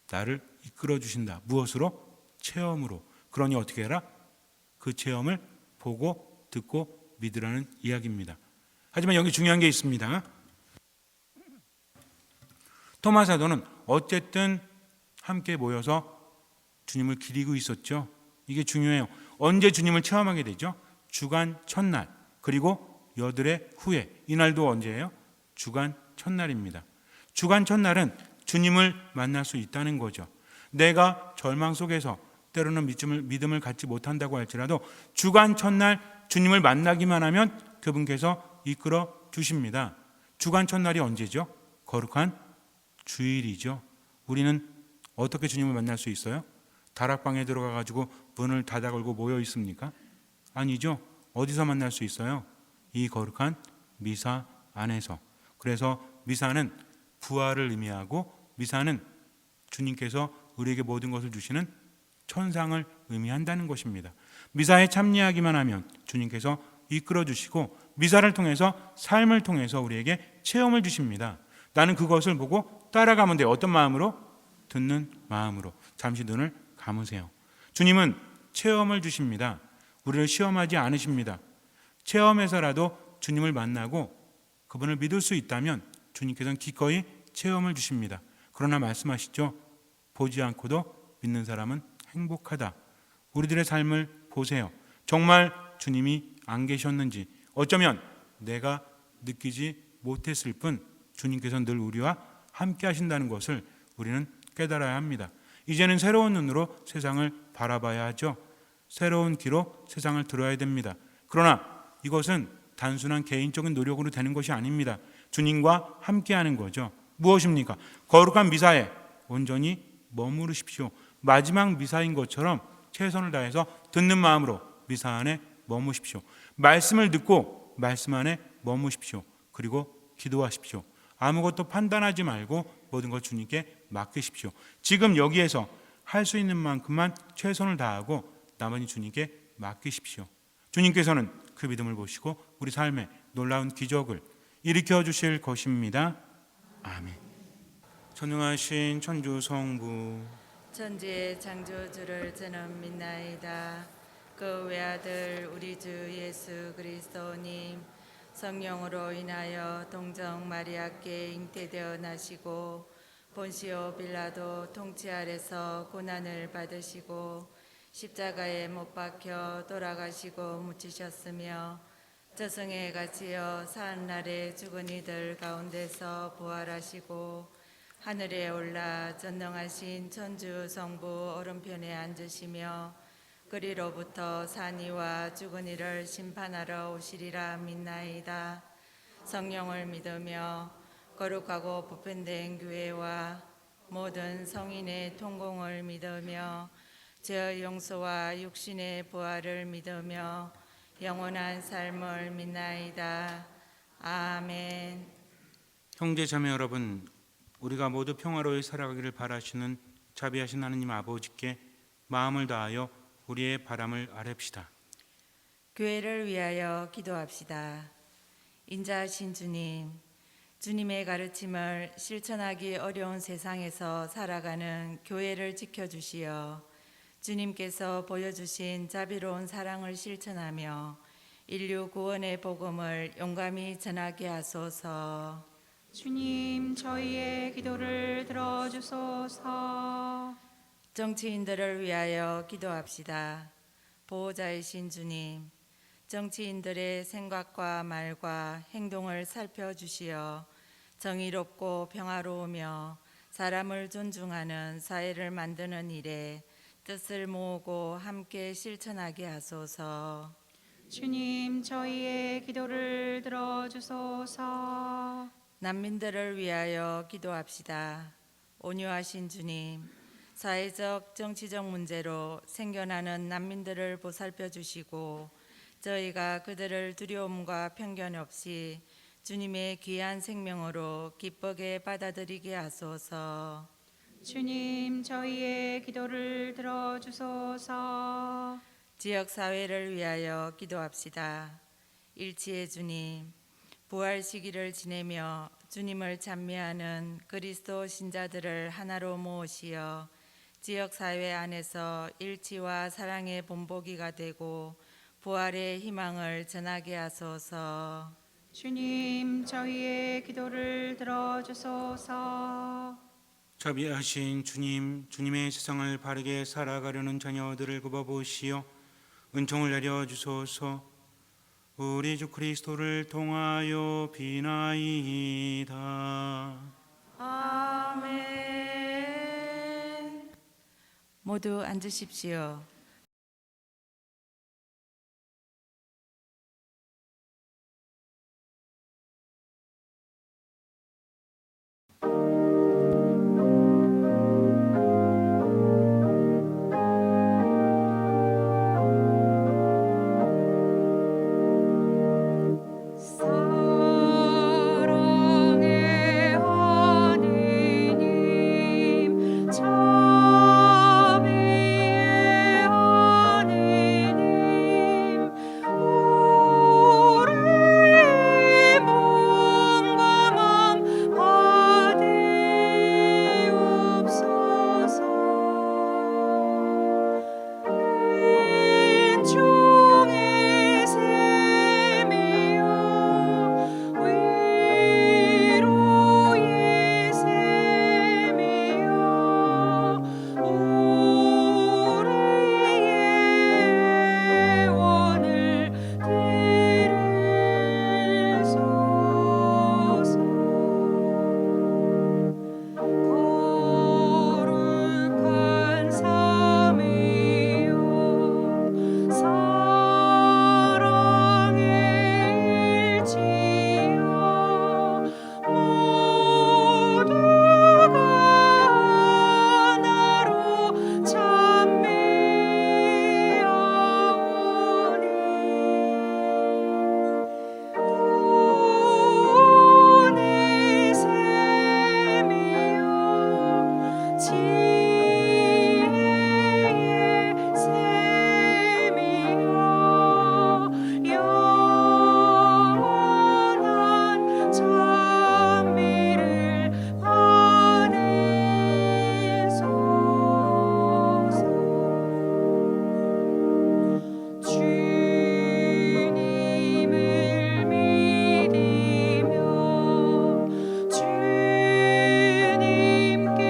나를 이끌어 주신다. 무엇으로? 체험으로. 그러니 어떻게 해라? 그 체험을 보고 듣고 믿으라는 이야기입니다. 하지만 여기 중요한 게 있습니다. 토마 사도는 어쨌든 함께 모여서 주님을 기리고 있었죠. 이게 중요해요. 언제 주님을 체험하게 되죠? 주간 첫날, 그리고 여드레 후에. 이날도 언제예요? 주간 첫날입니다. 주간 첫날은 주님을 만날 수 있다는 거죠. 내가 절망 속에서 때로는 믿음을 갖지 못한다고 할지라도 주간 첫날 주님을 만나기만 하면 그분께서 이끌어 주십니다. 주간 첫날이 언제죠? 거룩한 주일이죠. 우리는 어떻게 주님을 만날 수 있어요? 다락방에 들어가 가지고 문을 닫아 걸고 모여 있습니까? 아니죠. 어디서 만날 수 있어요? 이 거룩한 미사 안에서. 그래서 미사는 부활을 의미하고 미사는 주님께서 우리에게 모든 것을 주시는 천상을 의미한다는 것입니다. 미사에 참여하기만 하면 주님께서 이끌어 주시고 미사를 통해서 삶을 통해서 우리에게 체험을 주십니다. 나는 그것을 보고 따라가면 돼요. 어떤 마음으로? 듣는 마음으로. 잠시 눈을 감으세요. 주님은 체험을 주십니다. 우리를 시험하지 않으십니다. 체험해서라도 주님을 만나고 그분을 믿을 수 있다면 주님께서는 기꺼이 체험을 주십니다. 그러나 말씀하시죠. 보지 않고도 믿는 사람은 행복하다. 우리들의 삶을 보세요. 정말 주님이 안 계셨는지, 어쩌면 내가 느끼지 못했을 뿐 주님께서는 늘 우리와 함께 하신다는 것을 우리는 깨달아야 합니다. 이제는 새로운 눈으로 세상을 바라봐야 하죠. 새로운 귀로 세상을 들어야 됩니다. 그러나 이것은 단순한 개인적인 노력으로 되는 것이 아닙니다. 주님과 함께하는 거죠. 무엇입니까? 거룩한 미사에 온전히 머무르십시오. 마지막 미사인 것처럼 최선을 다해서 듣는 마음으로 미사 안에 머무십시오. 말씀을 듣고 말씀 안에 머무십시오. 그리고 기도하십시오. 아무것도 판단하지 말고 모든 것 주님께 맡기십시오. 지금 여기에서 할 수 있는 만큼만 최선을 다하고 나머지 주님께 맡기십시오. 주님께서는 그 믿음을 보시고 우리 삶에 놀라운 기적을 일으켜 주실 것입니다. 아멘. 전능하신 천주 성부 천지의 창조주를 저는 믿나이다. 그 외아들 우리 주 예수 그리스도님 성령으로 인하여 동정 마리아께 잉태되어 나시고 본시오 빌라도 통치 아래서 고난을 받으시고 십자가에 못 박혀 돌아가시고 묻히셨으며 저승에 갇히어 사흘날에 죽은 이들 가운데서 부활하시고 하늘에 올라 전능하신 천주 성부 오른편에 앉으시며 그리로부터 산이와 죽은 이를 심판하러 오시리라 믿나이다. 성령을 믿으며 거룩하고 보편된 교회와 모든 성인의 통공을 믿으며 죄의 용서와 육신의 부활을 믿으며 영원한 삶을 믿나이다. 아멘. 형제 자매 여러분, 우리가 모두 평화로이 살아가기를 바라시는 자비하신 하느님 아버지께 마음을 다하여 우리의 바람을 아뢰읍시다. 교회를 위하여 기도합시다. 인자하신 주님, 주님의 가르침을 실천하기 어려운 세상에서 살아가는 교회를 지켜주시어 주님께서 보여주신 자비로운 사랑을 실천하며 인류 구원의 복음을 용감히 전하게 하소서. 주님, 저희의 기도를 들어주소서. 정치인들을 위하여 기도합시다. 보호자이신 주님, 정치인들의 생각과 말과 행동을 살펴주시어 정의롭고 평화로우며 사람을 존중하는 사회를 만드는 일에 뜻을 모으고 함께 실천하게 하소서. 주님, 저희의 기도를 들어주소서. 난민들을 위하여 기도합시다. 온유하신 주님, 사회적 정치적 문제로 생겨나는 난민들을 보살펴 주시고 저희가 그들을 두려움과 편견 없이 주님의 귀한 생명으로 기쁘게 받아들이게 하소서. 주님, 저희의 기도를 들어주소서. 지역 사회를 위하여 기도합시다. 일치의 주님, 부활 시기를 지내며 주님을 찬미하는 그리스도 신자들을 하나로 모으시어 지역 사회 안에서 일치와 사랑의 본보기가 되고 부활의 희망을 전하게 하소서. 주님, 저희의 기도를 들어주소서. 자비하신 주님, 주님의 세상을 바르게 살아가려는 자녀들을 굽어보시어 은총을 내려 주소서. 우리 주 그리스도를 통하여 비나이다. 아멘. 모두 앉으십시오. 사랑의 하느님, 자비의 하느님, 우리의 몸과 마음 받으옵소서. 은총의 샘이여 위로의 샘이여 우리의 원을 들으소서. 거룩한 삶이요 사랑의 일치여 모두가 하나로 찬미하오니 구원의 샘이여 지혜의 샘이여 영원한 찬미를 받으소서. 주님을 믿으며 주님께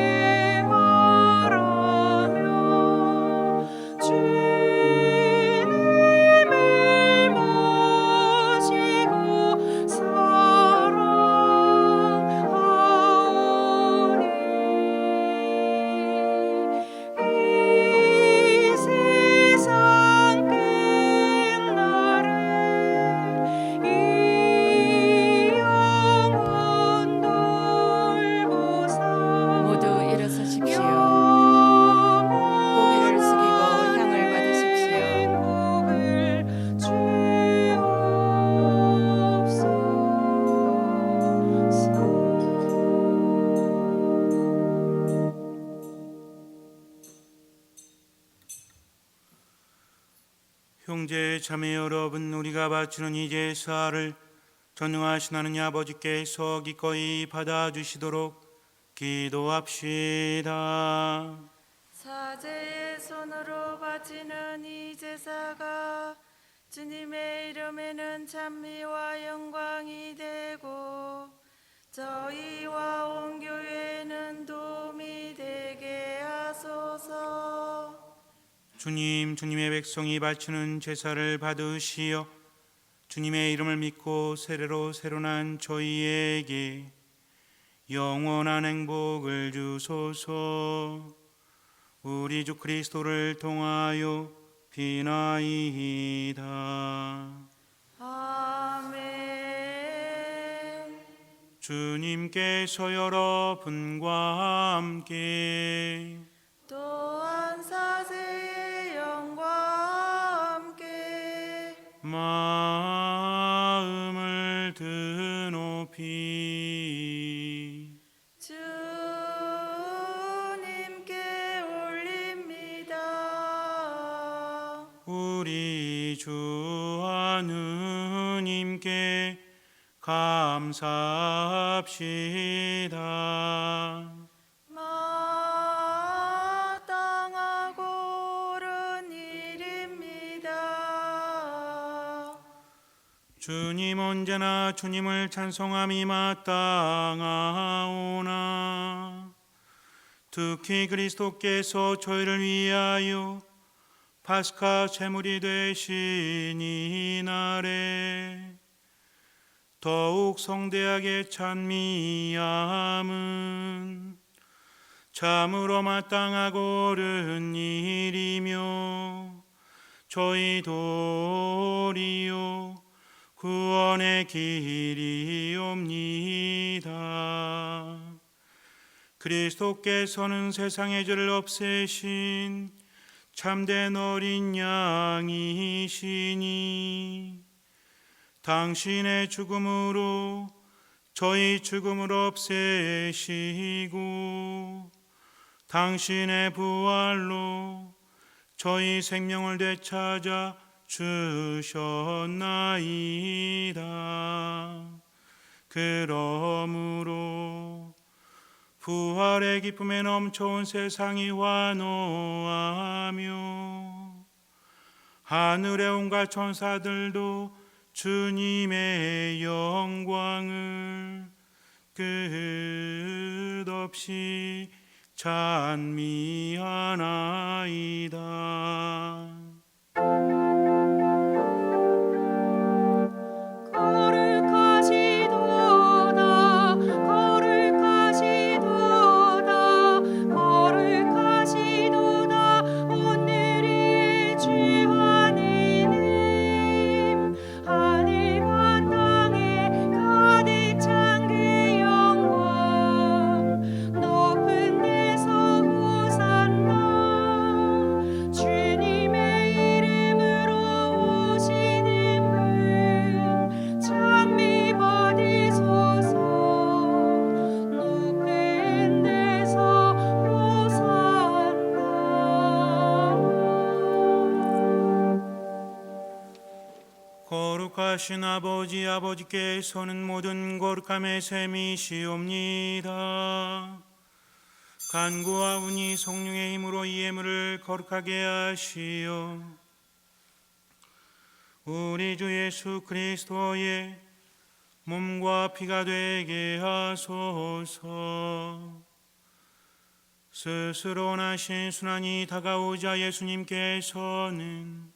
형제 자매 여러분, 우리가 바치는 이 제사를 전능하신 하느님 아버지께서 기꺼이 받아주시도록 기도합시다. 사제의 손으로 바치는 이 제사가 주님의 이름에는 찬미와 영광이 되고 저희와 온 교회에는 도움이 되게 하소서. 주님의 백성이 바치는 제사를 받으시어 주님의 이름을 믿고 세례로 새로난 저희에게 영원한 행복을 주소서. 우리 주 그리스도를 통하여 비나이다. 아멘. 주님께서 여러분과 함께 또한 사제의 영과 함께 마음을 드높이 주님께 올립니다. 우리 주 하느님께 감사합시다. 마땅하고 옳은 일입니다. 주님, 언제나 주님을 찬송함이 마땅하오나 특히 그리스도께서 저희를 위하여 파스카 제물이 되신 이 날에 더욱 성대하게 찬미함은 참으로 마땅하고 옳은 일이며 저희 도리요 구원의 길이옵니다. 그리스도께서는 세상의 죄를 없애신 참된 어린 양이시니 당신의 죽음으로 저희 죽음을 없애시고 당신의 부활로 저희 생명을 되찾아 주셨나이다. 그러므로 부활의 기쁨에 넘쳐온 세상이 환호하며 하늘의 온갖 천사들도 주님의 영광을 끝없이 찬미하나이다. 거룩하시도다 거룩하시도다 거룩하시도다 오늘의 주 하느님 하늘과 땅에 가득 찬 그 영광 높은 데서 호산나 주님의 이름으로 오시는 분 찬미 받으소서 높은 데서 호산나. 거룩하신 아버지께서는 모든 거룩함의 셈이시옵니다. 간구와 운이 성령의 힘으로 이 예물을 거룩하게 하시어 우리 주 예수 그리스도의 몸과 피가 되게 하소서. 스스로 원하신 순환이 다가오자 예수님께서는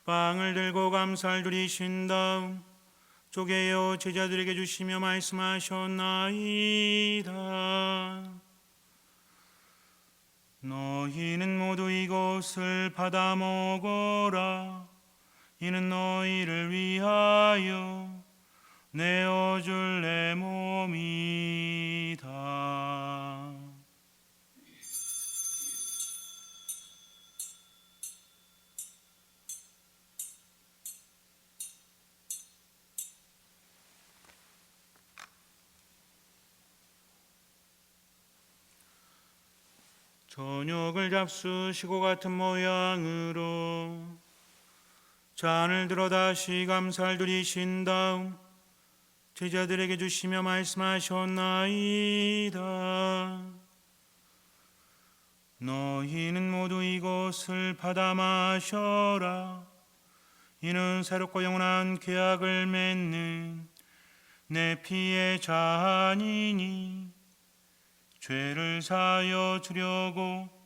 빵을 들고 감사를 드리신 다음 쪼개어 제자들에게 주시며 말씀하셨나이다. 너희는 모두 이것을 받아 먹어라. 이는 너희를 위하여 내어줄 내 몸이다. 저녁을 잡수시고 같은 모양으로 잔을 들어 다시 감사를 드리신 다음 제자들에게 주시며 말씀하셨나이다. 너희는 모두 이것을 받아 마셔라. 이는 새롭고 영원한 계약을 맺는 내 피의 잔이니 죄를 사하여 주려고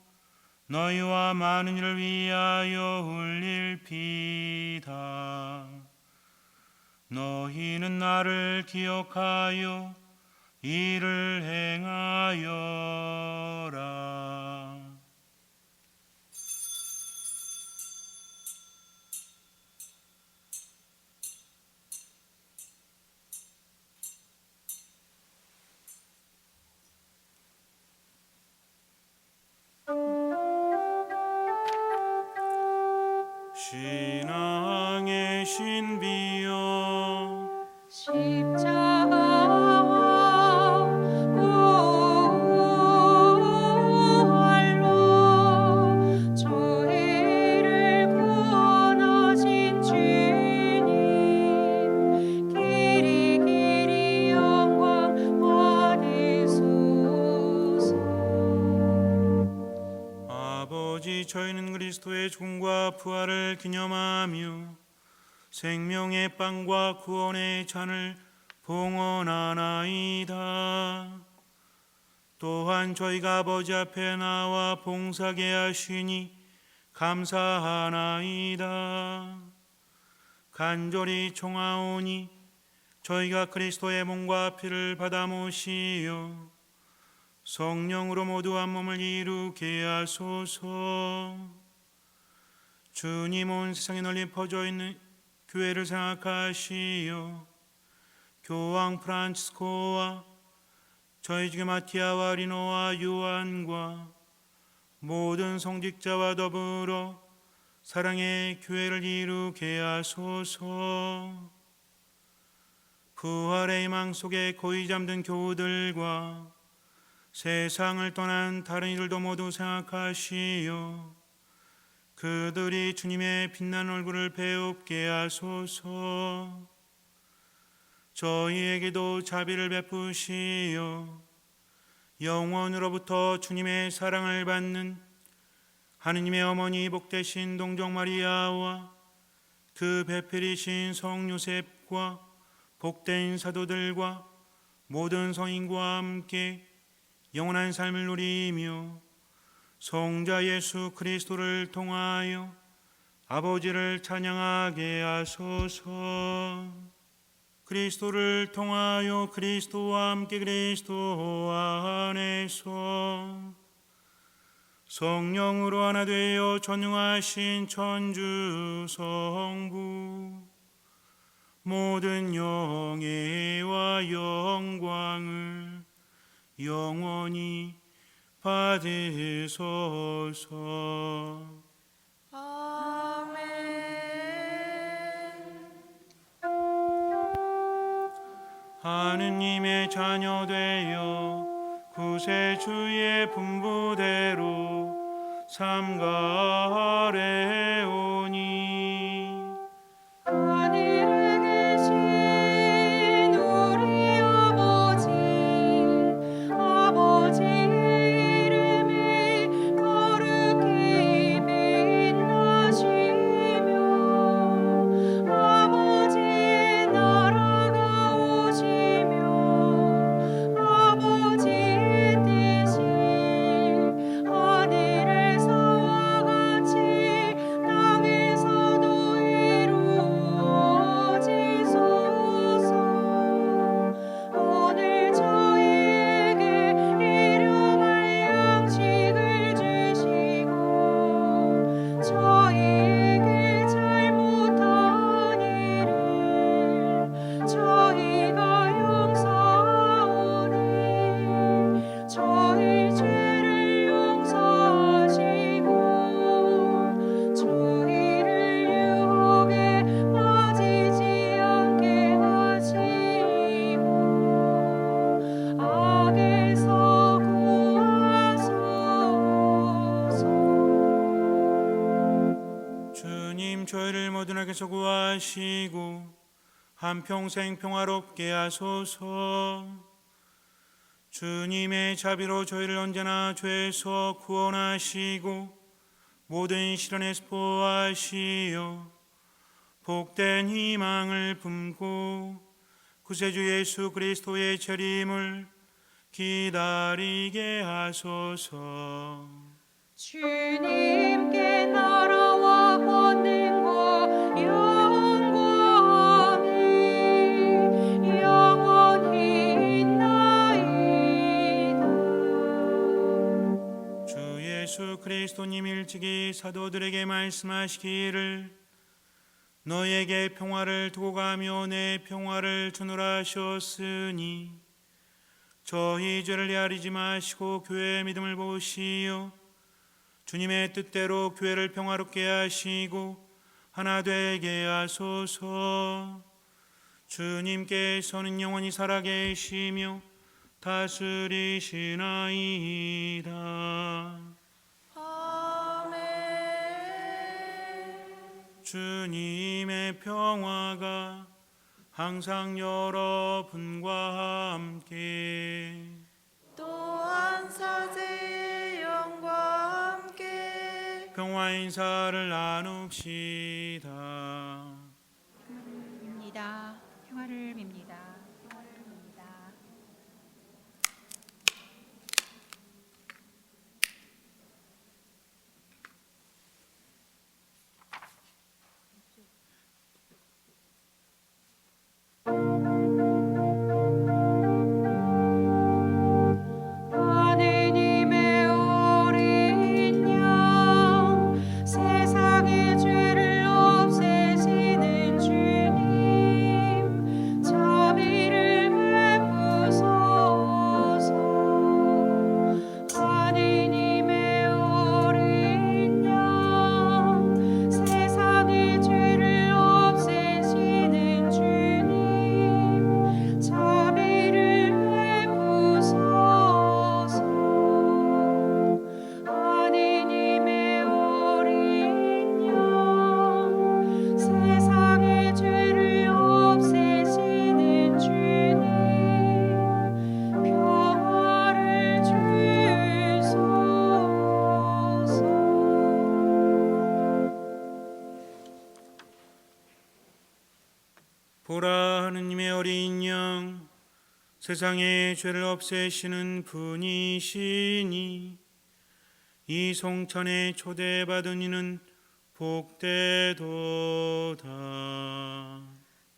너희와 많은 이를 위하여 흘릴 피다. 너희는 나를 기억하여 이를 행하여라. 신앙의 신비여 십자가와 부활로 저희를 구원하신 주님, 길이 길이 영광 받으소서. 아버지, 저희는 그리스도의 죽음과 부활을 기념하며 생명의 빵과 구원의 잔을 봉헌하나이다. 또한 저희가 아버지 앞에 나와 봉사하게 하시니 감사하나이다. 간절히 청하오니 저희가 그리스도의 몸과 피를 받아 모시어 성령으로 모두 한 몸을 이루게 하소서. 주님, 온 세상에 널리 퍼져 있는 교회를 생각하시어 교황 프란치스코와 저희 중에 마티아와 리노와 요한과 모든 성직자와 더불어 사랑의 교회를 이루게 하소서. 부활의 희망 속에 고이 잠든 교우들과 세상을 떠난 다른 이들도 모두 생각하시어 그들이 주님의 빛난 얼굴을 배웁게 하소서. 저희에게도 자비를 베푸시어 영원으로부터 주님의 사랑을 받는 하느님의 어머니 복되신 동정 마리아와 그 배필이신 성 요셉과 복된 사도들과 모든 성인과 함께 영원한 삶을 누리며 성자 예수 그리스도를 통하여 아버지를 찬양하게 하소서. 그리스도를 통하여 그리스도와 함께 그리스도 안에서 성령으로 하나 되어 전능하신 천주 성부 모든 영예와 영광을 영원히 받으소서. 아멘. 하느님의 자녀 되어 구세주의 분부대로 삼가하래오니 하늘에 계신 우리 아버지의 이름이 거룩히 빛나시며 아버지의 나라가 오시며 아버지의 뜻이 하늘에서와 같이 땅에서도 이루어지소서. 오늘 저희에게 일용할 양식을 주시고 저희에게 잘못한 일을 저희가 용서하오니 저희 죄를 용서하시고 저희를 유혹에 빠지지 않게 하시고 악에서 구하소서. 주님, 저희를 모두 모든 악에서 구하시고 한평생 평화롭게 하소서. 주님의 자비로 저희를 언제나 죄에서 구원하시고 모든 시련에서 보호하시어 복된 희망을 품고 구세주 예수 그리스도의 재림을 기다리게 하소서. 주님께 나라와 권능과 영광이 영원히 있나이다. 주 예수 그리스도님 일찍이 사도들에게 말씀하시기를 너에게 평화를 두고 가며 내 평화를 주노라 하셨으니 저희 죄를 헤아리지 마시고 교회의 믿음을 보시어 주님의 뜻대로 교회를 평화롭게 하시고 하나 되게 하소서. 주님께서는 영원히 살아계시며 다스리시나이다. 아멘. 주님의 평화가 항상 여러분과 함께 또한 사제의 영과 함께 평화 인사를 나눕시다. 입니다. 평화를 빕니다. 하느님의 어린 양 세상의 죄를 없애시는 주님 자비를 베푸소서. 하느님의 어린 양 세상의 죄를 없애시는 주님 자비를 베푸소서. 하느님의 어린 양 세상의 죄를 없애시는 주님 평화를 주소서. 보라, 하느님의 어린 양 세상의 죄를 없애시는 분이시니 이 송천에 초대받은 이는 복되도다.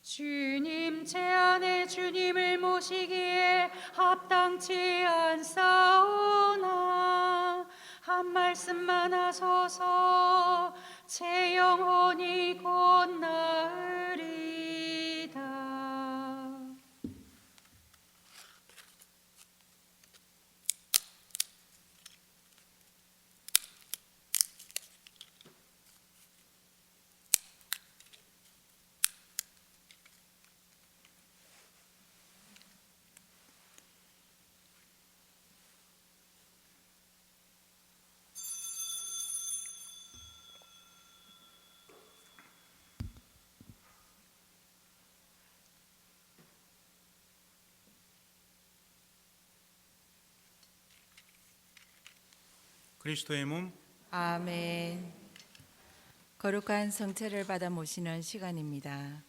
주님 제 안에 주님을 모시기에 합당치 않사오나 한 말씀만 하소서. 제 영혼이 곧 나으리다. 그리스도의 몸 아멘. 거룩한 성체를 받아 모시는 시간입니다.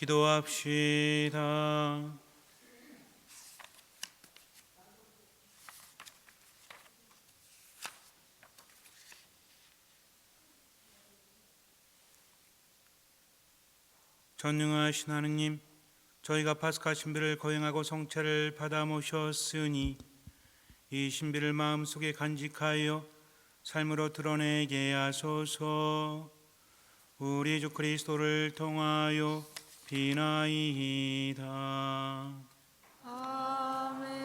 기도합시다. 전능하신 하느님, 저희가 파스카 신비를 거행하고 성체를 받아 모셨으니 이 신비를 마음속에 간직하여 삶으로 드러내게 하소서. 우리 주 그리스도를 통하여 비나이다. 아멘.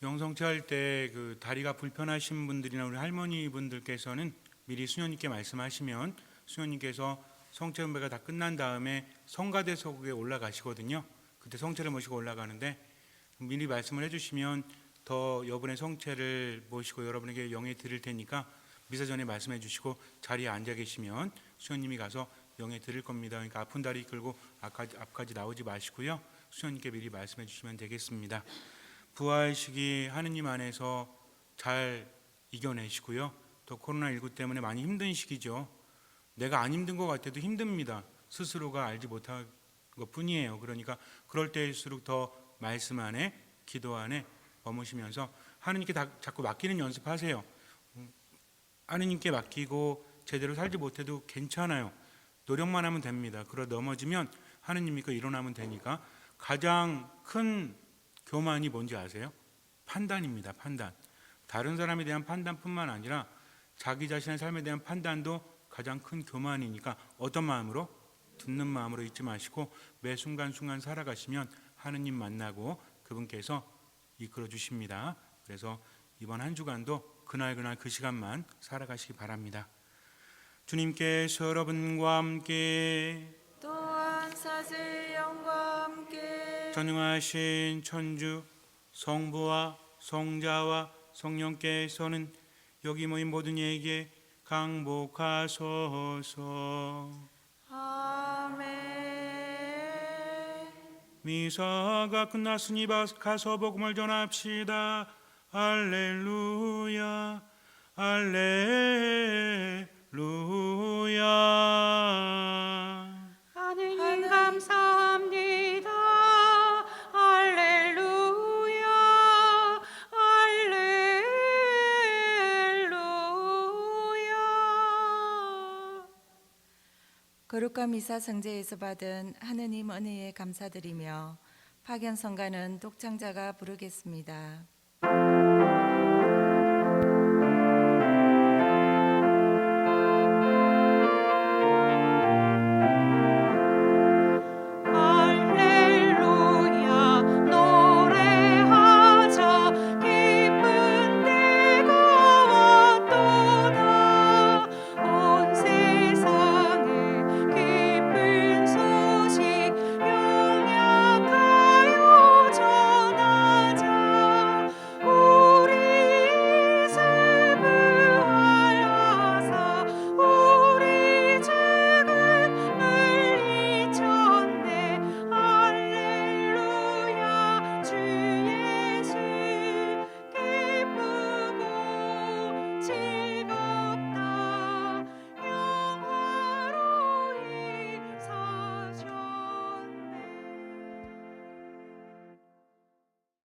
영성체 할 때 그 다리가 불편하신 분들이나 우리 할머니 분들께서는 미리 수녀님께 말씀하시면 수녀님께서 성체 분배가 다 끝난 다음에 성가대석에 올라가시거든요. 그때 성체를 모시고 올라가는데 미리 말씀을 해주시면 더 여러분의 성체를 모시고 여러분에게 영에 드릴 테니까 미사 전에 말씀해 주시고 자리에 앉아 계시면 수녀님이 가서 영에 드릴 겁니다. 그러니까 아픈 다리 이끌고 앞까지 나오지 마시고요. 수녀님께 미리 말씀해 주시면 되겠습니다. 부활 시기 하느님 안에서 잘 이겨내시고요. 또 코로나19 때문에 많이 힘든 시기죠. 내가 안 힘든 것 같아도 힘듭니다. 스스로가 알지 못한 것뿐이에요. 그러니까 그럴 때일수록 더 말씀 안에 기도 안에 머무시면서 하느님께 자꾸 맡기는 연습하세요. 하느님께 맡기고 제대로 살지 못해도 괜찮아요. 노력만 하면 됩니다. 그러다 넘어지면 하느님이 그 일어나면 되니까. 가장 큰 교만이 뭔지 아세요? 판단입니다. 판단. 다른 사람에 대한 판단뿐만 아니라 자기 자신의 삶에 대한 판단도 가장 큰 교만이니까 어떤 마음으로? 듣는 마음으로 잊지 마시고 매 순간순간 살아가시면 하느님 만나고 그분께서 이끌어 주십니다. 그래서 이번 한 주간도 그날 그 시간만 살아가시기 바랍니다. 주님께서 여러분과 함께 또한 사제의 영과 함께 전능하신 천주 성부와 성자와 성령께서는 여기 모인 모든 이에게 강복하소서. 아멘. 미사가 끝났으니 가서 복음을 전합시다. 할렐루야 할렐루야. 하느님 감사합니다. 할렐루야 할렐루야. 거룩한 미사 성제에서 받은 하느님 은혜에 감사드리며 파견 성가는 독창자가 부르겠습니다.